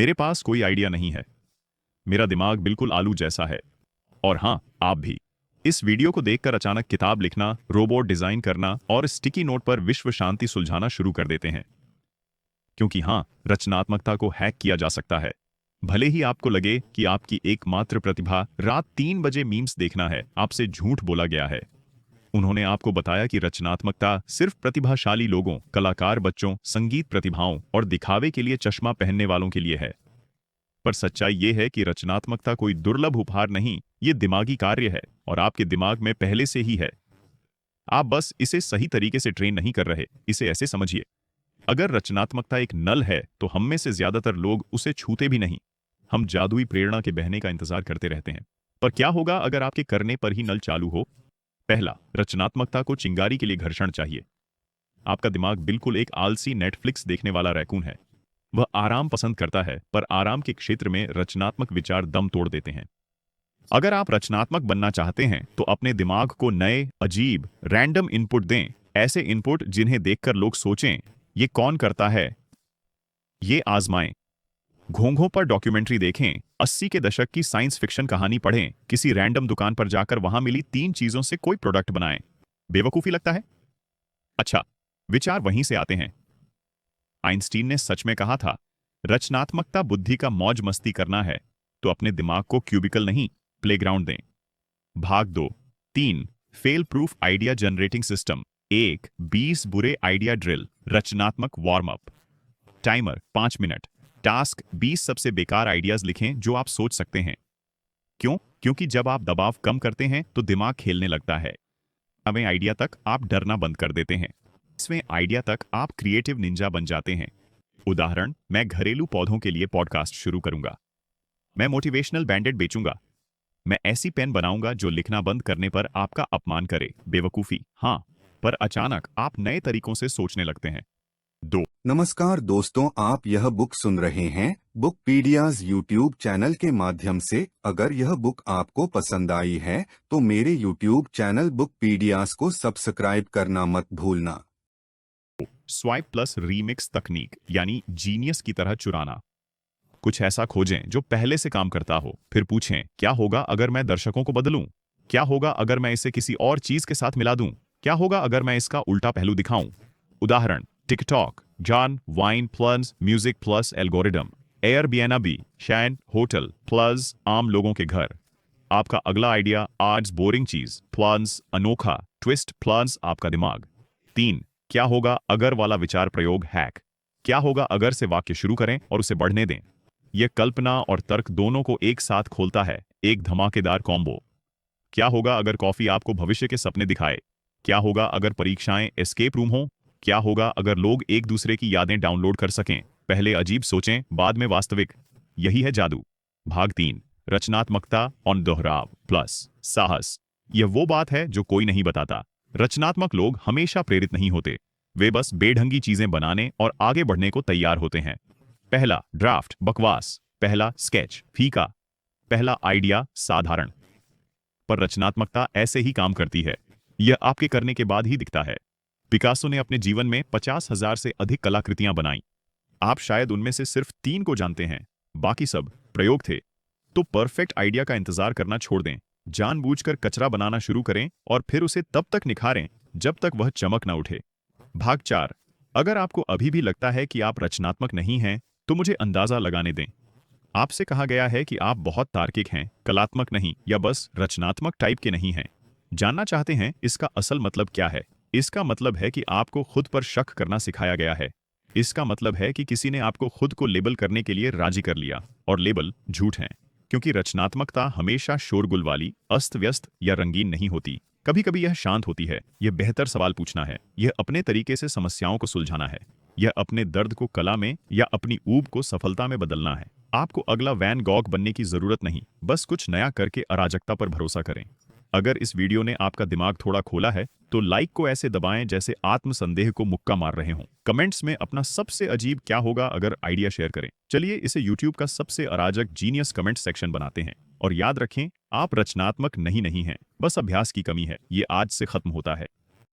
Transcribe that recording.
मेरे पास कोई आइडिया नहीं है। मेरा दिमाग बिल्कुल आलू जैसा है। और हाँ, आप भी। इस वीडियो को देखकर अचानक किताब लिखना, रोबोट डिजाइन करना और स्टिकी नोट पर विश्व शांति सुलझाना शुरू कर देते हैं। क्योंकि हाँ, रचनात्मकता को हैक किया जा सकता है। भले ही आपको लगे कि आपकी एकमात्र प्रतिभा रात 3 बजे मीम्स देखना है, आपसे झूठ बोला गया है। उन्होंने आपको बताया कि रचनात्मकता सिर्फ प्रतिभाशाली लोगों, कलाकार बच्चों, संगीत प्रतिभाओं और दिखावे के लिए चश्मा पहनने वालों के लिए है। पर सच्चाई ये है कि रचनात्मकता कोई दुर्लभ उपहार नहीं, ये दिमागी कार्य है और आपके दिमाग में पहले से ही है। आप बस इसे सही तरीके से ट्रेन नहीं कर रहे। इसे ऐसे समझिए, अगर रचनात्मकता एक नल है तो हम में से ज्यादातर लोग उसे छूते भी नहीं। हम जादुई प्रेरणा के बहने का इंतजार करते रहते हैं। पर क्या होगा अगर आपके करने पर ही नल चालू हो? पहला, रचनात्मकता को चिंगारी के लिए घर्षण चाहिए। आपका दिमाग बिल्कुल एक आलसी नेटफ्लिक्स देखने वाला रैकून है। वह आराम पसंद करता है, पर आराम के क्षेत्र में रचनात्मक विचार दम तोड़ देते हैं। अगर आप रचनात्मक बनना चाहते हैं तो अपने दिमाग को नए, अजीब, रैंडम इनपुट दें। ऐसे इनपुट जिन्हें देखकर लोग सोचें, ये कौन करता है? ये आजमाएं। घोंघों पर डॉक्यूमेंट्री देखें, 80 के दशक की साइंस फिक्शन कहानी पढ़ें, किसी रैंडम दुकान पर जाकर वहां मिली 3 चीजों से कोई प्रोडक्ट बनाएं। बेवकूफी लगता है? अच्छा, विचार वहीं से आते हैं। आइंस्टीन ने सच में कहा था, रचनात्मकता बुद्धि का मौज मस्ती करना है तो अपने दिमाग को क्यूबिकल नहीं, प्लेग्राउंड दें। भाग 2। 3 fail proof idea generating system. 1 20 बुरे आइडिया ड्रिल, रचनात्मक warm up. Timer 5 minute. Task 20 सबसे बेकार आइडियाज लिखें जो आप सोच सकते हैं। क्यों? क्योंकि जब आप दबाव कम करते हैं तो दिमाग खेलने लगता है। 9वें आइडिया तक आप डरना बंद कर देते हैं। 10वें आइडिया तक आप क्रिएटिव निंजा बन जाते हैं। उदाहरण, मैं घरेलू पौधों के लिए पॉडकास्ट शुरू करूंगा। मैं मोटिवेशनल बैंडेड बेचूंगा। मैं ऐसी पेन बनाऊंगा जो लिखना बंद करने पर आपका अपमान करे। बेवकूफी, हाँ, पर अचानक आप नए तरीकों से सोचने लगते हैं। 2 नमस्कार दोस्तों, आप यह बुक सुन रहे हैं बुकपीडियाज यूट्यूब चैनल के माध्यम से। अगर यह बुक आपको पसंद आई है तो मेरे यूट्यूब चैनल बुकपीडियाज को सब्सक्राइब करना मत भूलना। स्वाइप प्लस रीमिक्स तकनीक, यानी जीनियस की तरह चुराना। कुछ ऐसा खोजें जो पहले से काम करता हो, फिर पूछें, क्या होगा अगर मैं दर्शकों को बदलूं? क्या होगा अगर मैं इसे किसी और चीज के साथ मिला दूं? क्या होगा अगर मैं इसका उल्टा पहलू दिखाऊं? उदाहरण, टिकटॉक, जॉन Vine plus music plus algorithm. Airbnb, शैन होटल प्लस आम लोगों के घर। आपका अगला आइडिया, आज बोरिंग चीज प्लस अनोखा ट्विस्ट प्लस आपका दिमाग। 3 क्या होगा अगर वाला विचार प्रयोग हैक। क्या होगा अगर से वाक्य शुरू करें और उसे बढ़ने दें। यह कल्पना और तर्क दोनों को एक साथ खोलता है, एक धमाकेदार कॉम्बो। क्या होगा अगर कॉफी आपको भविष्य के सपने दिखाए? क्या होगा अगर परीक्षाएं एस्केप रूम हो? क्या होगा अगर लोग एक दूसरे की यादें डाउनलोड कर सकें? पहले अजीब सोचें, बाद में वास्तविक। यही है जादू। भाग 3, रचनात्मकता और दोहराव प्लस साहस। यह वो बात है जो कोई नहीं बताता। रचनात्मक लोग हमेशा प्रेरित नहीं होते। वे बस बेढंगी चीजें बनाने और आगे बढ़ने को तैयार होते हैं। पहला ड्राफ्ट बकवास, पहला स्केच फीका, पहला आइडिया साधारण। पर रचनात्मकता ऐसे ही काम करती है। यह आपके करने के बाद ही दिखता है। पिकासो ने अपने जीवन में 50,000 से अधिक कलाकृतियां बनाई। आप शायद उनमें से सिर्फ 3 को जानते हैं, बाकी सब प्रयोग थे। तो परफेक्ट आइडिया का इंतजार करना छोड़ दें। जानबूझकर कचरा बनाना शुरू करें और फिर उसे तब तक निखारें जब तक वह चमक न उठे। भाग 4, अगर आपको अभी भी लगता है कि आप रचनात्मक नहीं हैं तो मुझे अंदाजा लगाने दें। आपसे कहा गया है कि आप बहुत तार्किक हैं, कलात्मक नहीं, या बस रचनात्मक टाइप के नहीं हैं। जानना चाहते हैं इसका असल मतलब क्या है? इसका मतलब है कि आपको खुद पर शक करना सिखाया गया है। इसका मतलब है कि किसी ने आपको खुद को लेबल करने के लिए राजी कर लिया, और लेबल झूठ हैं। क्योंकि रचनात्मकता हमेशा शोरगुल वाली, अस्त व्यस्त या रंगीन नहीं होती। कभी कभी यह शांत होती है। यह बेहतर सवाल पूछना है, यह अपने तरीके से समस्याओं को सुलझाना है, यह अपने दर्द को कला में या अपनी ऊब को सफलता में बदलना है। आपको अगला वैन गॉग बनने की जरूरत नहीं, बस कुछ नया करके अराजकता पर भरोसा करें। अगर इस वीडियो ने आपका दिमाग थोड़ा खोला है तो लाइक को ऐसे दबाएं जैसे आत्मसंदेह को मुक्का मार रहे हों। कमेंट्स में अपना सबसे अजीब क्या होगा अगर आइडिया शेयर करें। चलिए इसे यूट्यूब का सबसे अराजक जीनियस कमेंट सेक्शन बनाते हैं। और याद रखें, आप रचनात्मक नहीं हैं, बस अभ्यास की कमी है। ये आज से खत्म होता है।